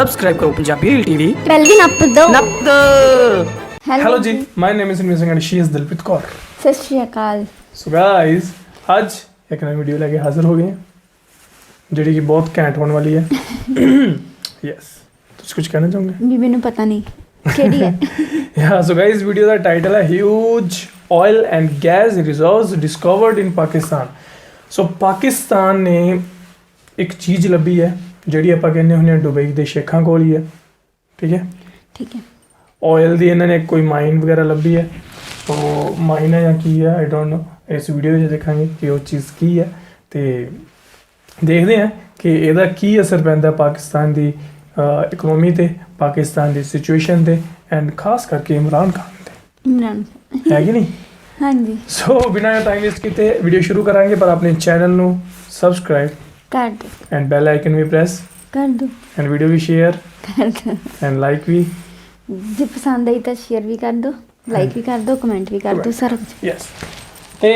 Subscribe करो Punjabi TV bell भी नप दो hello ji, my name is इनविजिंग and she is Dilpreet Kaur. सत श्री अकाल। सो गाइस, आज एक नई वीडियो लेके हाजिर हो गए हैं ਜਿਹੜੀ ਕਿ ਬਹੁਤ ਘੈਂਟ ਹੋਣ ਵਾਲੀ ਹੈ। ਯੈਸ, ਤੁਸੀਂ ਕੁਝ ਕਹਿਣਾ ਚਾਹੋਗੇ? ਵੀ ਮੈਨੂੰ ਪਤਾ ਨਹੀਂ ਕਿਹੜੀ ਹੈ। ਯਾ ਸੋ ਗਾइस, ਵੀਡੀਓ ਦਾ ਟਾਈਟਲ ਹੈ huge oil and gas reserves discovered in Pakistan. So Pakistan ਨੇ ਇੱਕ ਚੀਜ਼ ਲੱਭੀ ਹੈ ਜਿਹੜੀ ਆਪਾਂ ਕਹਿੰਦੇ ਹੁੰਦੇ ਹਾਂ ਦੁਬਈ ਦੇ ਸ਼ੇਖਾਂ ਕੋਲ ਹੀ ਹੈ। ਠੀਕ ਹੈ, ਠੀਕ ਹੈ। ਆਇਲ ਦੀ ਇਹਨਾਂ ਨੇ ਕੋਈ ਮਾਈਨ ਵਗੈਰਾ ਲੱਭੀ ਹੈ। तो माइन है या की है आई डोंट नो, इस वीडियो में देखेंगे कि वो चीज़ की है तो देखते हैं कि ਇਹਦਾ ਕੀ असर पैंदा पाकिस्तान की इकोनॉमी ते, पाकिस्तान की सिचुएशन ते एंड खास करके इमरान खान ते है कि नहीं। हाँ जी। सो बिना टाइम वेस्ट किए वीडियो शुरू करांगे, पर अपने चैनल ਨੂੰ सब्सक्राइब कर दो एंड बेल आइकन भी प्रेस कर दो एंड वीडियो भी शेयर कर दो एंड लाइक भी। जे पसंद आई तो शेयर भी कर दो, लाइक भी कर दो, कमेंट भी कर दो, सारा कुछ। यस, ते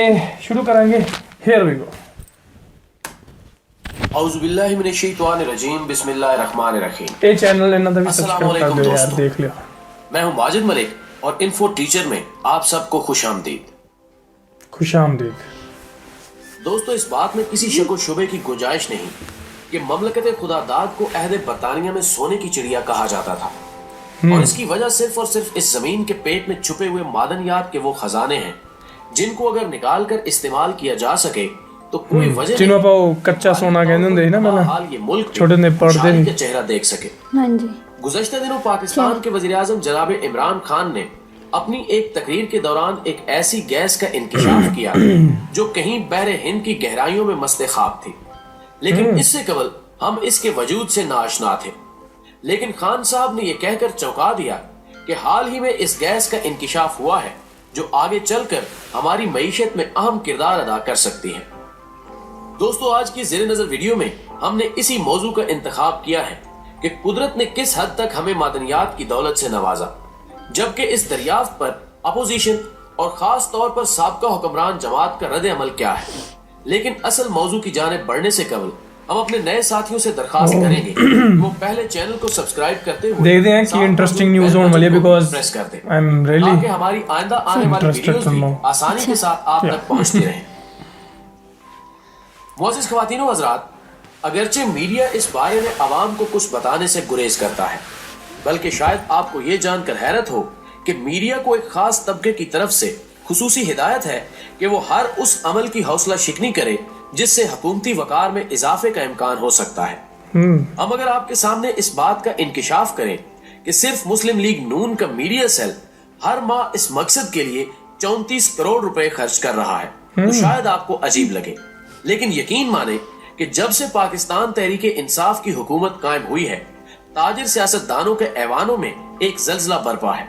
शुरू करांगे। Here we go. औज़ु बिल्लाहि मिनश शैतानिर रजीम, बिस्मिल्लाहिर रहमानिर रहीम। ये चैनल इन्हां दा भी अस्सलाम सब्सक्राइब कर वालेकुम दो यार, दोस्तों। देख लियो। मैं हूं माजिद मलिक और इन्फो टीचर में आप सबको खुशामदीद। खुशामदीद। दोस्तों, इस बात में किसी शक व शुबे की गुंजाइश नहीं कि ममलकत खुदादाद को अहद बरतानिया में सोने की चिड़िया कहा जाता था, और इसकी वजह सिर्फ और सिर्फ इस जमीन के पेट में छुपे हुए मादनियात के वो खजाने हैं जिनको अगर निकाल कर इस्तेमाल किया जा सके तो कोई वजह जिन्हों ਆਪਾਂ ਕੱਚਾ ਸੋਨਾ ਕਹਿੰਦੇ ਹੁੰਦੇ ਸੀ ਨਾ ਪਹਿਲਾਂ, हाल ये मुल्क छोटे ने पढ़ते शादी नहीं। का चेहरा देख सके। हाँ जी। गुज़श्ता दिनों पाकिस्तान के वज़ीर आज़म जनाब इमरान खान ने अपनी एक तकरीर के दौरान एक ऐसी गैस का इंकिशाफ किया जो कहीं बहरे हिंद की गहराइयों में मस्ते ख्वाब थी, लेकिन इससे कबल हम इसके वजूद से नाआशना थे। लेकिन खान साहब ने यह कहकर चौंका दिया कि हाल ही में इस गैस का इंकिशाफ हुआ है जो आगे चलकर हमारी मईशत में अहम किरदार अदा कर सकती है। दोस्तों, आज की ज़ेरे नज़र वीडियो में हमने इसी मौजू का इंतखाब किया है कि कुदरत ने किस हद तक हमें मादनियात की दौलत से नवाजा, जबकि इस दरियाफ्त पर अपोजिशन और खास तौर पर साबका हुक्मरान जमात का रद्द अमल क्या है। लेकिन असल मौजू की जानिब बढ़ने से कबल हम अपने नए साथियों से दरखास्त करेंगे कि वो पहले चैनल को सब्सक्राइब करते हुए देखते हैं कि इंटरेस्टिंग न्यूज़ होने वाली है, बिकॉज़ प्रेस कर दें आई एम रियली ताकि हमारी आइंदा आने वाली वीडियोस भी आसानी के साथ आप तक पहुंचती रहें। मुअज़्ज़िज़ ख़वातीन व हज़रात, अगरचे मीडिया इस बारे में आवाम को कुछ बताने से गुरेज करता है, बल्कि शायद आपको ये जानकर हैरत हो कि मीडिया को एक खास तबके की तरफ से खुसूसी हिदायत है कि वो हर उस अमल की हौसला शिकनी करे जिससे हुकूमती वकार में इजाफे का इम्कान हो सकता है। हम अगर आपके सामने इस बात का इंकिशाफ करें कि सिर्फ मुस्लिम लीग नून का मीडिया सेल हर माह इस मकसद के लिए 34 करोड़ रुपए खर्च कर रहा है तो शायद आपको अजीब लगे, लेकिन यकीन माने कि जब से पाकिस्तान तहरीक इंसाफ की हुकूमत कायम हुई है, ताजिर सियासतदानों के ऐवानों में एक जल्जला बरपा है।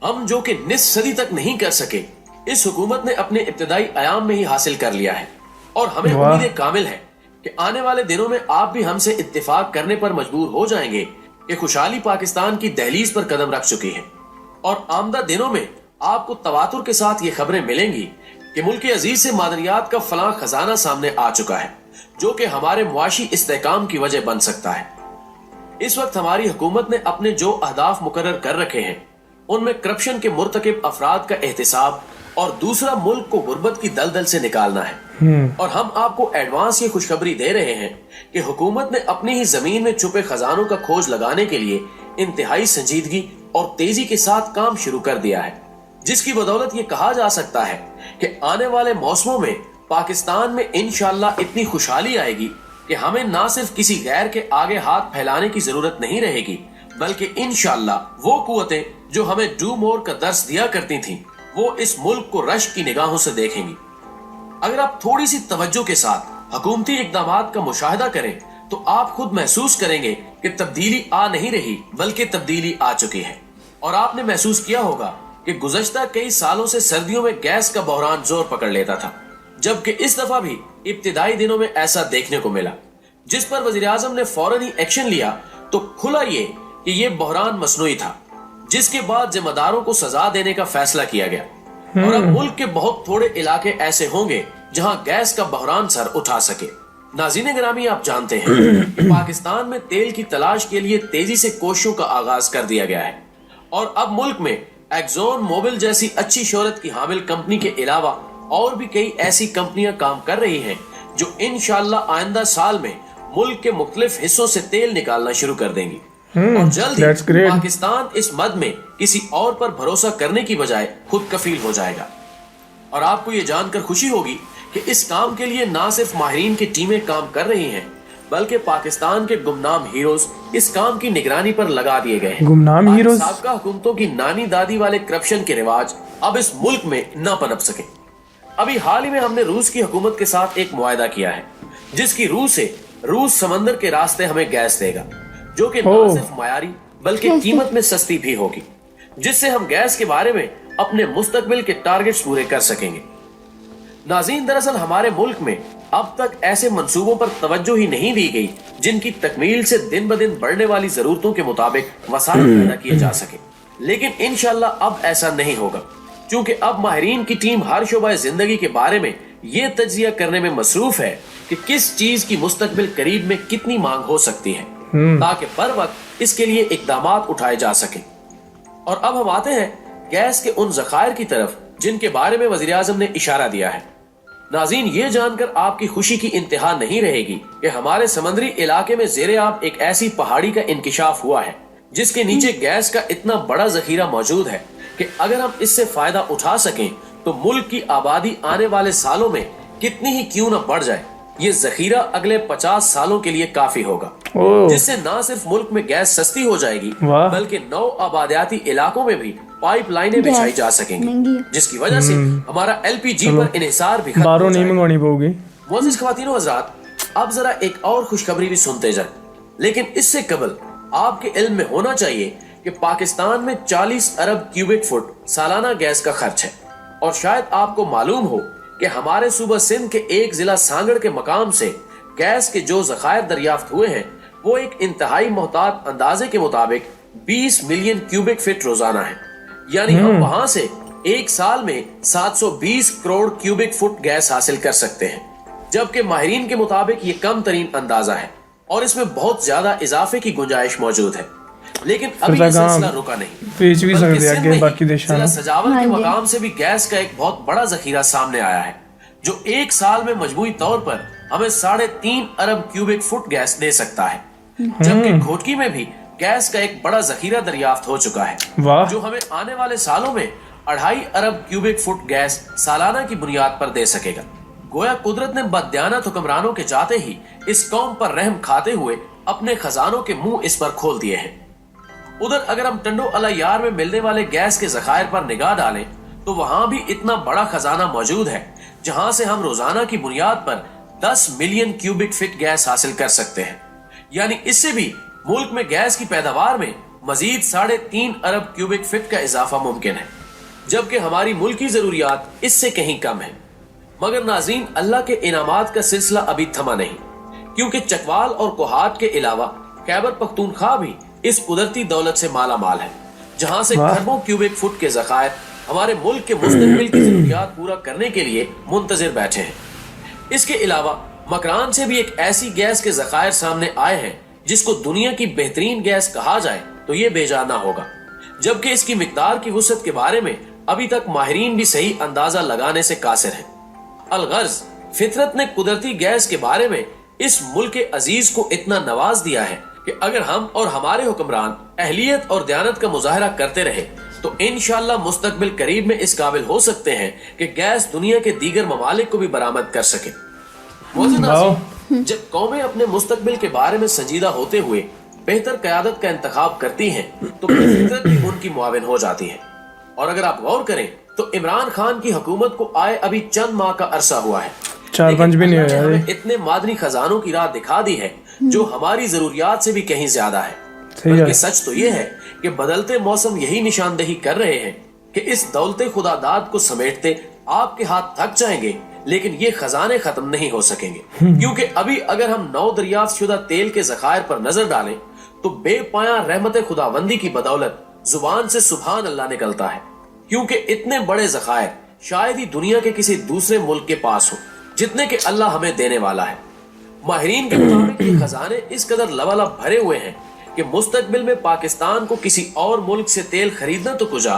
हम जो कि निस्फ सदी तक नहीं कर सके, इस हुकूमत ने अपने इब्तदाई आयाम में ही हासिल कर लिया है, और हमें उम्मीद कामिल है कि आने वाले दिनों में आप भी हमसे इत्तेफाक करने पर मजबूर हो जाएंगे कि खुशहाली पाकिस्तान की दहलीज पर कदम रख चुकी है, और आमदा दिनों में आपको तवातुर के साथ ये खबरें मिलेंगी कि मुल्क अजीज से मादनियात का फलां खजाना सामने आ चुका है जो कि हमारे मुआशी इस्तेहकाम की वजह बन सकता है। इस वक्त हमारी हुकूमत ने अपने जो अहदाफ मुकर्रर कर रखे हैं उनमें करप्शन के मुर्तकिब अफराद का एहतिसाब और दूसरा मुल्क को गुर्बत की दलदल से निकालना है। और हम आपको एडवांस ये खुशखबरी दे रहे हैं कि हुकूमत ने अपनी ही जमीन में छुपे खजानों का खोज लगाने के लिए इंतहाई संजीदगी और तेजी के साथ काम शुरू कर दिया है, जिसकी बदौलत ये कहा जा सकता है कि आने वाले मौसमों में पाकिस्तान में इंशाअल्लाह इतनी खुशहाली आएगी कि हमें ना सिर्फ किसी गैर के आगे हाथ फैलाने की जरूरत नहीं रहेगी, बल्कि इंशाअल्लाह वो कुव्वतें जो हमें डू मोर का दर्स दिया करती थीं वो इस मुल्क को रश्क की निगाहों से देखेंगी। अगर आप थोड़ी सी तवज्जो के साथ हुकूमती इक़दामात का मुशाहिदा करें तो आप खुद महसूस करेंगे कि तब्दीली आ नहीं रही बल्कि तब्दीली आ चुकी है। और आपने महसूस किया होगा कि गुज़श्ता कई सालों से सर्दियों में गैस का बहरान जोर पकड़ लेता था, जबकि इस दफा भी इब्तिदाई दिनों में ऐसा देखने को मिला, जिस पर वज़ीर आज़म ने फौरन ही एक्शन लिया तो खुला ये कि ये बहरान मसनूई था, जिसके बाद जिम्मेदारों को सजा देने का फैसला किया गया। और अब मुल्क के बहुत थोड़े इलाके ऐसे होंगे जहां गैस का बहरान सर उठा सके, नाज़रीन ग्रामी, आप जानते हैं पाकिस्तान में तेल की तलाश के लिए तेजी से कोशिशों का आगाज कर दिया गया है और अब मुल्क में एक्सॉन मोबिल जैसी अच्छी शोहरत की हामिल कंपनी के अलावा और भी कई ऐसी कंपनियां काम कर रही हैं जो इंशाअल्लाह आइंदा साल में मुल्क के मुख्तलिफ हिस्सों से तेल निकालना शुरू कर देंगी और जल्द ही पाकिस्तान इस मद में किसी और पर भरोसा करने की बजाय खुद कफील हो जाएगा। और आपको ये जानकर खुशी होगी कि इस काम के लिए ना सिर्फ माहिरीन की टीमें काम कर रही हैं बल्कि पाकिस्तान के गुमनाम हीरोज इस काम की निगरानी पर लगा दिए गए हैं। गुमनाम हीरोज साबका हुकूमतों की नानी दादी वाले करप्शन के रिवाज अब इस मुल्क में न पनप सके। अभी हाल ही में हमने रूस की हुकूमत के साथ एक मुआहदा किया है जिसकी रूस समंदर के रास्ते हमें गैस देगा जो कि न सिर्फ मयारी बल्कि कीमत में सस्ती भी होगी, जिससे हम गैस के बारे में अपने मुस्तकबिल के टारगेट्स पूरे कर सकेंगे। नाज़रीन, दरअसल हमारे मुल्क में अब तक ऐसे मंसूबों पर तवज्जो ही नहीं दी गई जिनकी तकमील से दिन ब दिन बढ़ने वाली जरूरतों के मुताबिक वसाइल पैदा किए जा सके, लेकिन इंशाअल्लाह अब ऐसा नहीं होगा क्योंकि अब माहिरीन की टीम हर शोबा जिंदगी के बारे में ये तज्जिया करने में मसरूफ है कि किस चीज की मुस्तकबिल करीब में कितनी मांग हो सकती है ताकि बर वक्त इसके लिए इकदामात उठाए जा सके। और अब हम आते हैं गैस के उन ज़खायर की तरफ जिनके बारे में वज़ीर आज़म ने इशारा दिया है। नाज़रीन, ये जानकर आपकी खुशी की इंतहा नहीं रहेगी कि हमारे समंदरी इलाके में ज़ेरे आब एक ऐसी पहाड़ी का इंकिशाफ हुआ है जिसके नीचे गैस का इतना बड़ा जखीरा मौजूद है कि अगर हम इससे फायदा उठा सकें तो मुल्क की आबादी आने वाले सालों में कितनी ही क्यों न बढ़ जाए, ये जखीरा अगले 50 सालों के लिए काफी होगा, जिससे न सिर्फ मुल्क में गैस सस्ती हो जाएगी बल्कि नौ आबादियाती इलाकों में भी पाइप लाइनें बिछाई जा सकेंगी, जिसकी वजह से हमारा LPG पर इन्हिसार भी खत्म नहीं मंगवानी पड़ेगी। मोअज़्ज़िज़ ख़वातीन व हज़रात, अब जरा एक और खुशखबरी भी सुनते जाएं, लेकिन इससे कबल आपके इल्म में होना चाहिए कि पाकिस्तान में 40 अरब क्यूबिक फुट सालाना गैस का खर्च है और शायद आपको मालूम हो कि हमारे सूबा सिंध के एक जिला सांगड़ के मकाम से गैस के जो ज़खायर दरियाफ्त हुए हैं वो एक इंतहाई मोहतात अंदाजे के मुताबिक 20 मिलियन क्यूबिक फीट रोजाना है, यानी हम वहां से एक साल में 720 करोड़ क्यूबिक फुट गैस हासिल कर सकते हैं, जबकि माहिरीन के मुताबिक ये कम तरीन अंदाजा है और इसमें बहुत ज्यादा इजाफे की गुंजाइश मौजूद है। लेकिन अभी ये सिलसिला रुका नहीं, जिला सजावल के मकाम से भी गैस का एक बहुत बड़ा जखीरा सामने आया है जो एक साल में मजमूई तौर पर हमें 3.5 अरब क्यूबिक फुट गैस दे सकता है, जबकि घोटकी में भी गैस का एक बड़ा जखीरा दरियाफ्त हो चुका है जो हमें आने वाले सालों में 2.5 अरब क्यूबिक फुट गैस सालाना की बुनियाद पर दे सकेगा। गोया कुदरत ने बददियानत हुक्मरानों के जाते ही इस कौम पर रहम खाते हुए अपने खजानों के मुंह इस पर खोल दिए हैं। उधर अगर हम टंडो अलायार में मिलने वाले गैस के ज़खायर पर निगाह डालें तो वहां भी इतना बड़ा खजाना मौजूद है जहां से हम रोजाना की बुनियाद पर 10 मिलियन क्यूबिक फीट गैस हासिल कर सकते हैं, यानी इससे भी मुल्क में गैस की पैदावार में मजीद 3.5 अरब क्यूबिक फीट का इजाफा मुमकिन है, जबकि हमारी मुल्की जरूरियात इससे कहीं कम है। मगर नाज़रीन, अल्लाह के इनामात का सिलसिला अभी थमा नहीं, क्योंकि चकवाल और कोहाट के अलावा खैबर पख्तूनख्वा भी इस कुदरती दौलत से माला माल है जहां से खरबों क्यूबिक फुट के ज़खायर हमारे मुल्क के मुस्तकबिल की जरूरियात पूरा करने के लिए मुंतजिर बैठे हैं। इसके अलावा मकरान से भी एक ऐसी गैस के ज़खायर सामने आए हैं जिसको दुनिया की बेहतरीन गैस कहा जाए तो ये बेजाना होगा, जबकि इसकी मिकदार की वुसअत के बारे में अभी तक माहिरीन भी सही अंदाजा लगाने से कासिर हैं। अलगर्ज फितरत ने कुदरती गैस के बारे में इस मुल्क के अजीज को इतना नवाज दिया है कि अगर हम और हमारे हुक्मरान अहलियत और दयानत का मुजाहरा करते रहे तो इंशाअल्लाह मुस्तकबिल करीब में इस काबिल हो सकते हैं कि गैस दुनिया के दीगर ममालिक को भी बरामद कर सके। जब कौमें अपने मुस्तकबिल के बारे में संजीदा होते हुए बेहतर क़यादत का इंतखाब करती हैं तो फितरत भी उनकी मुआविन हो जाती है। और अगर आप गौर करें तो इमरान खान की हुकूमत को आए अभी चंद माह का अरसा हुआ है, 4-5 भी नहीं हुआ है, इतने मादनी खजानों की राह दिखा दी है जो हमारी जरूरियात से भी कहीं ज्यादा है। बल्कि सच तो ये है कि बदलते मौसम यही निशानदेही कर रहे हैं कि इस दौलते खुदादाद को समेटते आपके हाथ थक जाएंगे, लेकिन ये खजाने खत्म नहीं हो सकेंगे, क्योंकि अभी अगर हम नौ दरियाफ्त शुदा तेल के ज़खायर पर नजर डालें तो बेपाया रहमत खुदाबंदी की बदौलत जुबान से सुभान अल्लाह निकलता है, क्योंकि इतने बड़े ज़खायर शायद ही दुनिया के किसी दूसरे मुल्क के पास हो जितने के अल्लाह हमें देने वाला है। माहिरीन के मुताबिक ये खजाने इस कदर लबालब भरे हुए हैं कि मुस्तकबिल में पाकिस्तान को किसी और मुल्क से तेल खरीदना तो कुजा,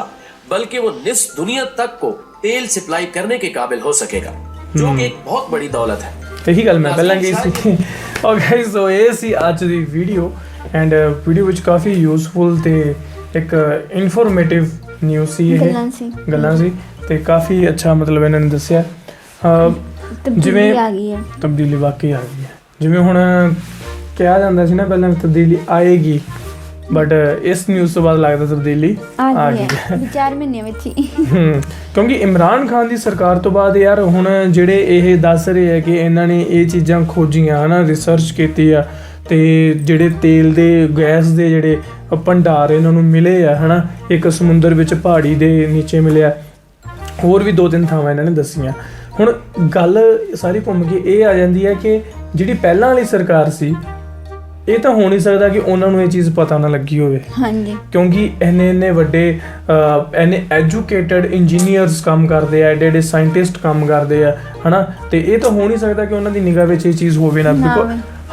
बल्कि वो निस्फ दुनिया तक को तेल सप्लाई करने के काबिल हो सकेगा, जो कि एक बहुत बड़ी दौलत है। ਇਹੀ ਗੱਲ ਮੈਂ ਪਹਿਲਾਂ ਕਹੀ ਸੀ। ਔਰ ਗਾਇਸ ਸੋ ਇਹ ਸੀ ਅੱਜ ਦੀ ਵੀਡੀਓ ਐਂਡ ਵੀਡੀਓ ਵਿੱਚ ਕਾਫੀ ਯੂਜ਼ਫੁਲ ਤੇ ਇੱਕ ਇਨਫੋਰਮੇਟਿਵ ਨਿਊਜ਼ ਸੀ ਇਹ ਗੱਲਾਂ ਸੀ ਤੇ ਕਾਫੀ ਅੱਛਾ ਮਤਲਬ ਇਹਨਾਂ ਨੇ ਦੱਸਿਆ ਜਿਵੇਂ ਆ ਗਈ ਹੈ ਤਬਦੀਲੀ ਵਾਕਈ ਆ ਗਈ ਹੈ ਜਿਵੇਂ ਹੁਣ ਕਿਹਾ ਜਾਂਦਾ ਸੀ ਨਾ ਪਹਿਲਾਂ ਤਬਦੀਲੀ ਆਏਗੀ ਬਟ ਇਸ ਨਿਊਜ਼ ਤੋਂ ਬਾਅਦ ਲੱਗਦਾ ਤਬਦੀਲੀ ਆ ਗਈ ਹੈ 4 ਮਹੀਨਿਆਂ ਵਿੱਚ ਹੀ ਕਿਉਂਕਿ ਇਮਰਾਨ ਖਾਨ ਦੀ ਸਰਕਾਰ ਤੋਂ ਬਾਅਦ ਯਾਰ ਹੁਣ ਜਿਹੜੇ ਇਹ ਦੱਸ ਰਹੇ ਆ ਕਿ ਇਹਨਾਂ ਨੇ ਇਹ ਚੀਜ਼ਾਂ ਖੋਜੀਆਂ ਹਨਾ ਰਿਸਰਚ ਕੀਤੀ ਆ ਤੇ ਜਿਹੜੇ ਤੇਲ ਦੇ ਗੈਸ ਦੇ ਜਿਹੜੇ ਭੰਡਾਰ ਇਹਨਾਂ ਨੂੰ ਮਿਲੇ ਆ ਹਨਾ ਇੱਕ ਸਮੁੰਦਰ ਵਿੱਚ ਪਹਾੜੀ ਦੇ ਨੀਚੇ ਮਿਲਿਆ ਹੋਰ ਵੀ 2-3 ਥਾਵਾਂ ਇਹਨਾਂ ਨੇ ਦੱਸੀਆਂ ਹੁਣ ਗੱਲ ਸਾਰੀ ਘੁੰਮ ਕੇ ਇਹ ਆ ਜਾਂਦੀ ਹੈ ਕਿ ਜਿਹੜੀ ਪਹਿਲਾਂ ਵਾਲੀ ਸਰਕਾਰ ਸੀ ਇਹ ਤਾਂ ਹੋ ਨਹੀਂ ਸਕਦਾ ਕਿ ਉਹਨਾਂ ਨੂੰ ਇਹ ਚੀਜ਼ ਪਤਾ ਨਾ ਲੱਗੀ ਹੋਵੇ ਹਾਂਜੀ ਕਿਉਂਕਿ ਇੰਨੇ ਵੱਡੇ ਇੰਨੇ ਐਜੂਕੇਟਡ ਇੰਜੀਨੀਅਰਸ ਕੰਮ ਕਰਦੇ ਆ ਐਡੇ ਸਾਇੰਟਿਸਟ ਕੰਮ ਕਰਦੇ ਆ ਹਨਾ ਤੇ ਇਹ ਤਾਂ ਹੋ ਨਹੀਂ ਸਕਦਾ ਕਿ ਉਹਨਾਂ ਦੀ ਨਿਗਾਹ ਵਿੱਚ ਇਹ ਚੀਜ਼ ਹੋਵੇ ਨਾ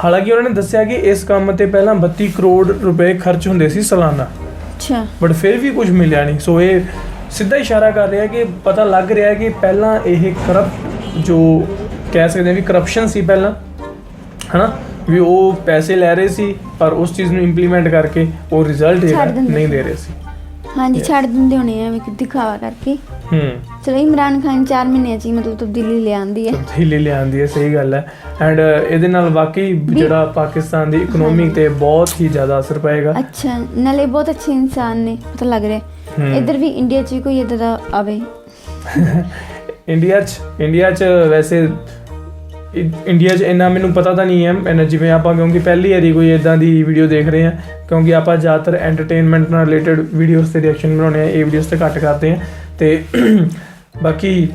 ਹਾਲਾਂਕਿ ਉਹਨਾਂ ਨੇ ਦੱਸਿਆ ਕਿ ਇਸ ਕੰਮ ਤੇ ਪਹਿਲਾਂ 32 ਕਰੋੜ ਰੁਪਏ ਖਰਚ ਹੁੰਦੇ ਸੀ ਸਾਲਾਨਾ ਅੱਛਾ ਬਟ ਫਿਰ ਵੀ ਕੁਝ ਮਿਲਿਆ ਨਹੀਂ ਸੋ ਇਹ ਸਿੱਧਾ ਇਸ਼ਾਰਾ ਕਰ ਰਿਹਾ ਕਿ ਪਤਾ ਲੱਗ ਰਿਹਾ ਕਿ ਪਹਿਲਾਂ ਇਹ ਕਰਪਟ ਜੋ ਕਹਿ ਸਕਦੇ ਹਾਂ ਵੀ ਕਰਪਸ਼ਨ ਸੀ ਪਹਿਲਾਂ ਹਨਾ ਵੀ ਉਹ ਪੈਸੇ ਲੈ ਰਹੇ ਸੀ ਪਰ ਉਸ ਚੀਜ਼ ਨੂੰ ਇੰਪਲੀਮੈਂਟ ਕਰਕੇ ਉਹ ਰਿਜ਼ਲਟ ਨਹੀਂ ਦੇ ਰਹੇ ਸੀ ਹਾਂਜੀ ਛੱਡ ਦਿੰਦੇ ਹੋਣੇ ਆ ਵੀ ਦਿਖਾਵਾ ਕਰਕੇ ਚਲੋ ਇਮਰਾਨ ਖਾਨ 4 ਮਹੀਨਿਆਂ 'ਚ ਹੀ ਮਤਲਬ ਤਬਦੀਲੀ ਲਿਆਂਦੀ ਹੈ ਸਹੀ ਗੱਲ ਹੈ ਐਂਡ ਇਹਦੇ ਨਾਲ ਵਾਕਈ ਜਿਹੜਾ ਪਾਕਿਸਤਾਨ ਦੀ ਇਕਨੋਮੀ ਤੇ ਬਹੁਤ ਹੀ ਜ਼ਿਆਦਾ ਅਸਰ ਪਏਗਾ ਅੱਛਾ ਨਾਲੇ ਬਹੁਤ ਅੱਛੇ ਇਨਸਾਨ ਨੇ ਪਤਾ ਲੱਗ ਰਿਹਾ ਇੱਧਰ ਵੀ ਇੰਡੀਆ 'ਚ ਕੋਈ ਇੱਦਾਂ ਦਾ ਆਵੇ ਇੰਡੀਆ 'ਚ ਵੈਸੇ ਇੰਡੀਆ 'ਚ ਇੰਨਾ ਮੈਨੂੰ ਪਤਾ ਤਾਂ ਨਹੀਂ ਹੈ ਜਿਵੇਂ ਆਪਾਂ ਕਿਉਂਕਿ ਪਹਿਲੀ ਵਾਰੀ ਕੋਈ ਇੱਦਾਂ ਦੀ ਵੀਡੀਓ ਦੇਖ ਰਹੇ ਹਾਂ ਕਿਉਂਕਿ ਆਪਾਂ ਜ਼ਿਆਦਾਤਰ ਐਂਟਰਟੇਨਮੈਂਟ ਨਾਲ ਰਿਲੇਟਡ ਵੀਡੀਓਜ਼ 'ਤੇ ਰਿਐਕਸ਼ਨ ਬਣਾਉਂਦੇ ਹਾਂ ਇਹ ਵੀਡੀਓਜ਼ 'ਤੇ ਘੱਟ ਕਰਦੇ ਹਾਂ ਤੇ ਬਾਕੀ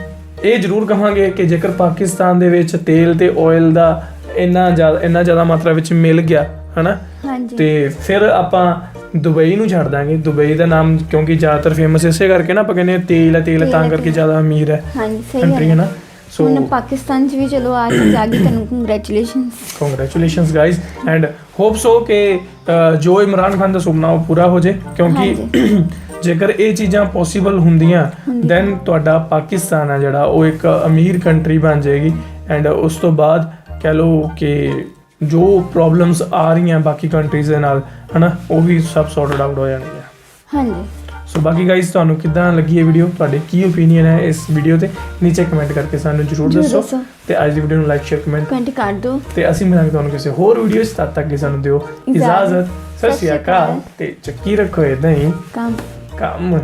ਇਹ ਜ਼ਰੂਰ ਕਹਾਂਗੇ ਕਿ ਜੇਕਰ ਪਾਕਿਸਤਾਨ ਦੇ ਵਿੱਚ ਤੇਲ ਤੇ ਆਇਲ ਦਾ ਇੰਨਾ ਜ਼ਿਆਦਾ ਮਾਤਰਾ ਵਿੱਚ ਮਿਲ ਗਿਆ ਹੈ ਤੇ ਫਿਰ ਆਪਾਂ ਦੁਬਈ ਨੂੰ ਛੱਡ ਦਾਂਗੇ ਦੁਬਈ ਦਾ ਨਾਮ ਕਿਉਂਕਿ ਜ਼ਿਆਦਾਤਰ ਫੇਮਸ ਇਸੇ ਕਰਕੇ ਨਾ ਆਪਾਂ ਕਹਿੰਦੇ ਤੇਲ ਤਾਂ ਕਰਕੇ ਜ਼ਿਆਦਾ ਅਮੀਰ ਹੈ ਕੰਟਰੀ ਹੈ ਨਾ ਸੋ ਪਾਕਿਸਤਾਨ 'ਚ ਵੀ ਚਲੋ ਆ ਗਈ ਤੁਹਾਨੂੰ congratulations guys and hope so ਕਿ ਜੋ ਇਮਰਾਨ ਖਾਨ ਦਾ ਸੁਪਨਾ ਉਹ ਪੂਰਾ ਹੋ ਜਾਏ ਕਿਉਂਕਿ ਜੇਕਰ ਇਹ ਚੀਜ਼ਾਂ ਪੋਸੀਬਲ ਹੁੰਦੀਆਂ ਦੈਨ ਤੁਹਾਡਾ ਪਾਕਿਸਤਾਨ ਆ ਜਿਹੜਾ ਉਹ ਇੱਕ ਅਮੀਰ ਕੰਟਰੀ ਬਣ ਜਾਏਗੀ ਐਂਡ ਉਸ ਤੋਂ ਬਾਅਦ ਕਹਿ ਲਓ ਕਿ ਜੋ ਪ੍ਰੋਬਲਮਸ ਆ ਰਹੀਆਂ ਬਾਕੀ ਕੰਟਰੀਜ਼ ਦੇ ਨਾਲ ਹਨਾ ਉਹ ਵੀ ਸਭ ਸੌਰਟਡ ਆਊਟ ਹੋ ਜਾਣਗੀਆਂ ਹਾਂਜੀ ਸੋ ਬਾਕੀ ਗਾਈਜ਼ ਤੁਹਾਨੂੰ ਕਿੱਦਾਂ ਲੱਗੀ ਇਹ ਵੀਡੀਓ ਤੁਹਾਡੇ ਕੀ ਓਪੀਨੀਅਨ ਹੈ ਇਸ ਵੀਡੀਓ ਤੇ ਨੀਚੇ ਕਮੈਂਟ ਕਰਕੇ ਸਾਨੂੰ ਜ਼ਰੂਰ ਦੱਸੋ ਤੇ ਅੱਜ ਦੀ ਵੀਡੀਓ ਨੂੰ ਲਾਈਕ ਸ਼ੇਅਰ ਕਮੈਂਟ ਕਰ ਦਿਓ ਤੇ ਅਸੀਂ ਮਿਲਾਂਗੇ ਤੁਹਾਨੂੰ ਕਿਸੇ ਹੋਰ ਵੀਡੀਓ 'ਚ ਤਦ ਤੱਕ ਲਈ ਸਾਨੂੰ ਦਿਓ ਇਜਾਜ਼ਤ ਸਤਿ ਸ਼੍ਰੀ ਅਕਾਲ ਤੇ ਚੱਕੀ ਰੱਖੋ ਏਦਾਂ ਹੀ ਕੰਮ